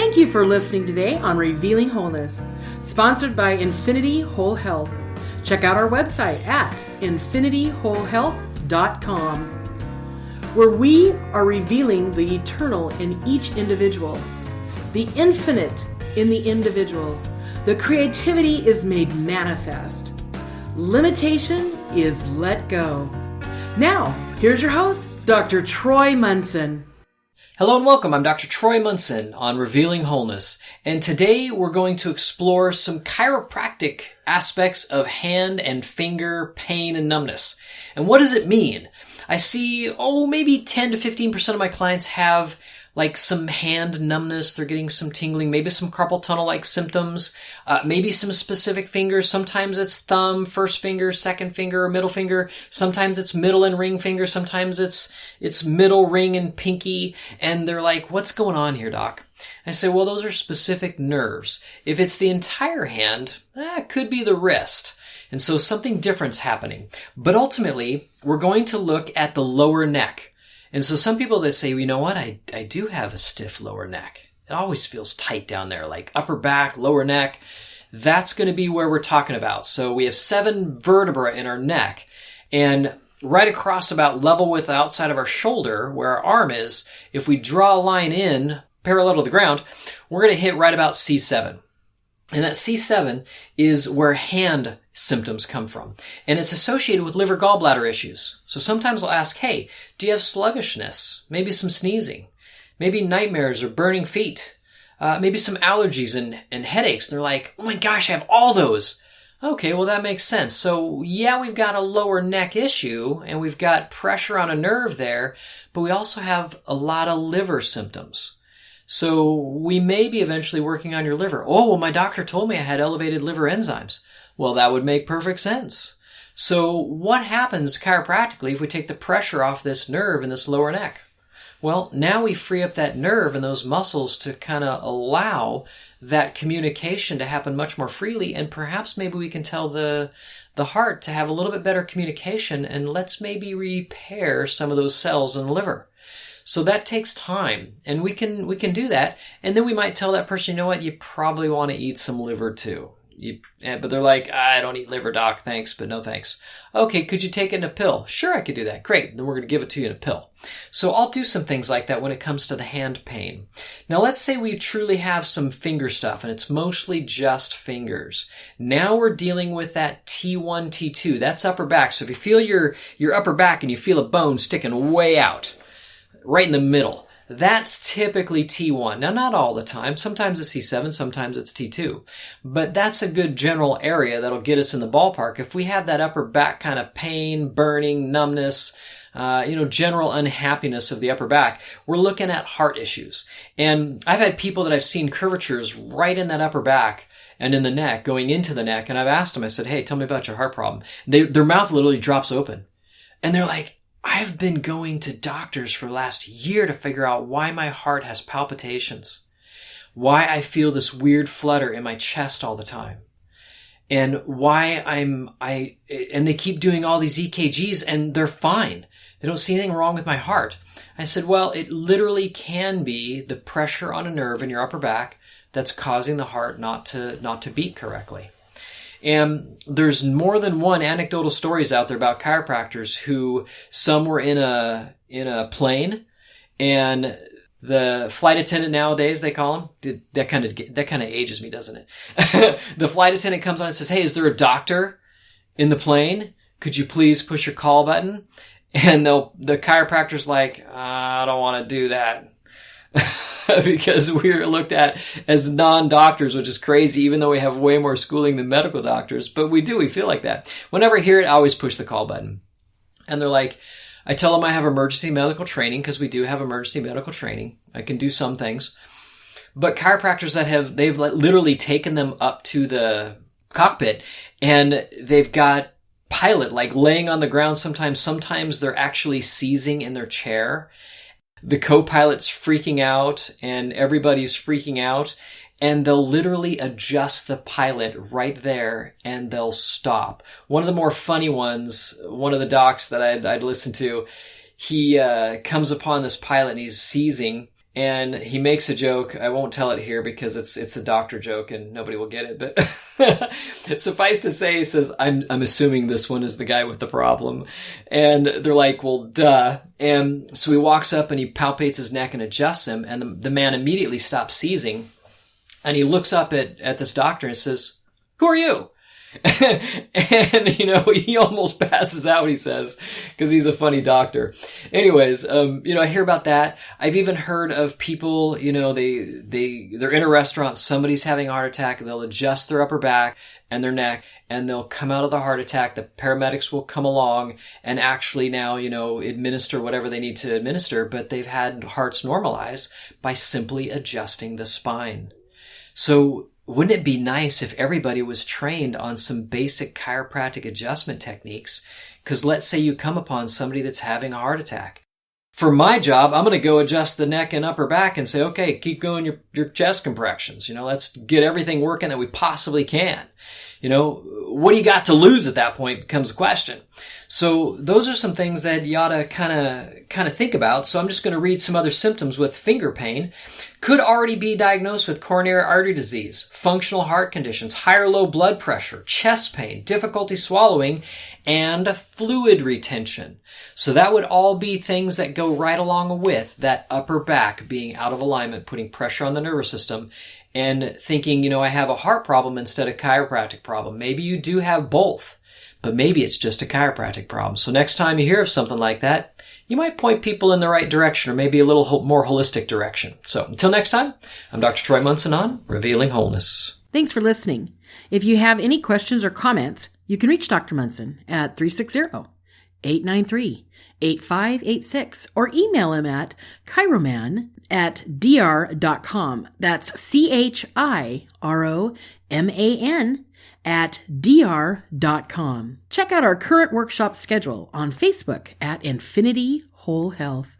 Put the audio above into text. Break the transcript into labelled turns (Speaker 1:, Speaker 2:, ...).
Speaker 1: Thank you for listening today on Revealing Wholeness, sponsored by Infinity Whole Health. Check out our website at infinityWholeHealth.com, where we are revealing the eternal in each individual, the infinite in the individual. The creativity is made manifest. Limitation is let go. Now, here's your host, Dr. Troy-Munson.
Speaker 2: Hello and welcome. I'm Dr. Troy-Munson on Revealing Wholeness, and today we're going to explore some chiropractic aspects of hand and finger pain and numbness. And what does it mean? I see, maybe 10 to 15% of my clients have like some hand numbness. They're getting some tingling, maybe some carpal tunnel-like symptoms, maybe some specific fingers. Sometimes it's thumb, first finger, second finger, or middle finger. Sometimes it's middle and ring finger. Sometimes it's middle, ring, and pinky. And they're like, what's going on here, doc? I say, well, those are specific nerves. If it's the entire hand, it could be the wrist. And so something different's happening. But ultimately, we're going to look at the lower neck. And so some people that say, you know what, I do have a stiff lower neck. It always feels tight down there, like upper back, lower neck. That's going to be where we're talking about. So we have 7 vertebrae in our neck, and right across about level with the outside of our shoulder, where our arm is, if we draw a line in parallel to the ground, we're going to hit right about C7. And that C7 is where hand symptoms come from. And it's associated with liver gallbladder issues. So sometimes I'll ask, hey, do you have sluggishness? Maybe some sneezing. Maybe nightmares or burning feet. Maybe some allergies and headaches. And they're like, oh my gosh, I have all those. Okay, well that makes sense. So yeah, we've got a lower neck issue and we've got pressure on a nerve there, but we also have a lot of liver symptoms. So we may be eventually working on your liver. Oh, well, my doctor told me I had elevated liver enzymes. Well, that would make perfect sense. So what happens chiropractically if we take the pressure off this nerve in this lower neck? Well, now we free up that nerve and those muscles to kind of allow that communication to happen much more freely, and perhaps maybe we can tell the heart to have a little bit better communication, and let's maybe repair some of those cells in the liver. So that takes time, and we can do that. And then we might tell that person, you know what, you probably want to eat some liver too. But they're like, I don't eat liver, doc, thanks, but no thanks. Okay, could you take it in a pill? Sure, I could do that. Great, then we're going to give it to you in a pill. So I'll do some things like that when it comes to the hand pain. Now let's say we truly have some finger stuff, and it's mostly just fingers. Now we're dealing with that T1, T2. That's upper back. So if you feel your upper back and you feel a bone sticking way out, right in the middle, that's typically T1. Now, not all the time. Sometimes it's T7, sometimes it's T2. But that's a good general area that'll get us in the ballpark. If we have that upper back kind of pain, burning, numbness, general unhappiness of the upper back, we're looking at heart issues. And I've had people that I've seen curvatures right in that upper back and in the neck, going into the neck, and I've asked them, I said, hey, tell me about your heart problem. Their mouth literally drops open. And they're like, I've been going to doctors for the last year to figure out why my heart has palpitations, why I feel this weird flutter in my chest all the time, and why and they keep doing all these EKGs and they're fine. They don't see anything wrong with my heart. I said, well, it literally can be the pressure on a nerve in your upper back that's causing the heart not to beat correctly. And there's more than one anecdotal stories out there about chiropractors who some were in a plane, and the flight attendant nowadays, they call him, that kind of ages me, doesn't it? The flight attendant comes on and says, hey, is there a doctor in the plane? Could you please push your call button? And the chiropractor's like, I don't want to do that. Because we're looked at as non-doctors, which is crazy, even though we have way more schooling than medical doctors. But we feel like that. Whenever I hear it, I always push the call button. And they're like, I tell them I have emergency medical training, because we do have emergency medical training. I can do some things. But chiropractors they've literally taken them up to the cockpit, and they've got pilot like laying on the ground sometimes they're actually seizing in their chair. The co-pilot's freaking out and everybody's freaking out, and they'll literally adjust the pilot right there and they'll stop. One of the more funny ones, one of the docs that I'd listened to, he comes upon this pilot and he's seizing, And he makes a joke. I won't tell it here because it's a doctor joke and nobody will get it. But suffice to say, he says, I'm assuming this one is the guy with the problem. And they're like, well, duh. And so he walks up and he palpates his neck and adjusts him. And the man immediately stops seizing. And he looks up at this doctor and says, who are you? And, he almost passes out, he says, because he's a funny doctor. Anyways, I hear about that. I've even heard of people, they're in a restaurant, somebody's having a heart attack, they'll adjust their upper back and their neck, and they'll come out of the heart attack. The paramedics will come along and actually now, administer whatever they need to administer, but they've had hearts normalize by simply adjusting the spine. So, wouldn't it be nice if everybody was trained on some basic chiropractic adjustment techniques? Because let's say you come upon somebody that's having a heart attack. For my job, I'm going to go adjust the neck and upper back and say, okay, keep going your chest compressions. Let's get everything working that we possibly can. What do you got to lose at that point becomes a question. So those are some things that you ought to kind of think about. So I'm just going to read some other symptoms with finger pain. Could already be diagnosed with coronary artery disease, functional heart conditions, high or low blood pressure, chest pain, difficulty swallowing, and fluid retention. So that would all be things that go right along with that upper back being out of alignment, putting pressure on the nervous system, and thinking, I have a heart problem instead of chiropractic problem. Maybe you do have both, but maybe it's just a chiropractic problem. So next time you hear of something like that, you might point people in the right direction or maybe a little more holistic direction. So until next time, I'm Dr. Troy Munson on Revealing Wholeness.
Speaker 1: Thanks for listening. If you have any questions or comments, you can reach Dr. Munson at 360-893-8586 or email him at chiroman@dr.com. That's chiroman@dr.com. Check out our current workshop schedule on Facebook at Infinity Whole Health.